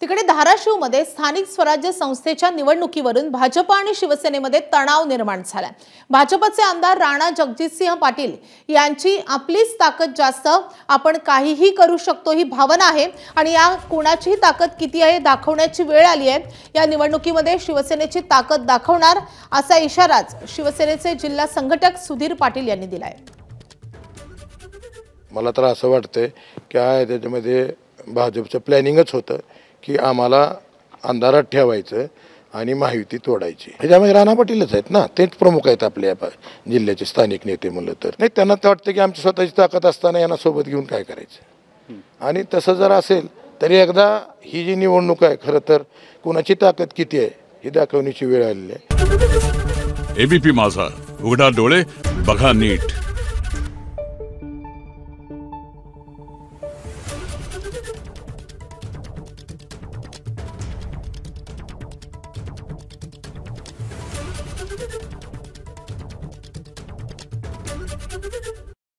तिकडे धाराशिवमध्ये स्थानिक स्वराज्य संस्थेच्या निवडणुकीवरून भाजप आणि शिवसेनेमध्ये तणाव निर्माण झालाय। भाजपचे आमदार राणा जगजितसिंह पाटील यांची आपलीच ताकद जास्त, आपण काहीही करू शकतो ही भावना आहे आणि या कोणाची ताकद किती आहे दाखवण्याची वेळ आली आहे। या निवडणुकीमध्ये शिवसेनेची ताकद दाखवणार असा इशाराच शिवसेनेचे जिल्हा संघटक सुधीर पाटील यांनी दिलाय। मला तर असं वाटतंय की त्याच्यामध्ये भाजपचं प्लॅनिंगच होतं की आम्हाला अंधारात ठेवायचं आणि महायुती तोडायची। ह्याच्यामध्ये राणा पाटीलच आहेत ना, तेच प्रमुख आहेत आपल्या जिल्ह्याचे स्थानिक नेते म्हणलं तर। नाही, त्यांना तर वाटतं की आमची स्वतःची ताकद असताना यांना सोबत घेऊन काय करायचं। आणि तसं जर असेल तरी एकदा ही जी निवडणूक आहे खरं तर कुणाची ताकद किती आहे हे दाखवण्याची वेळ आलेली आहे। एबीपी माझा, उघडा डोळे बघा नीट।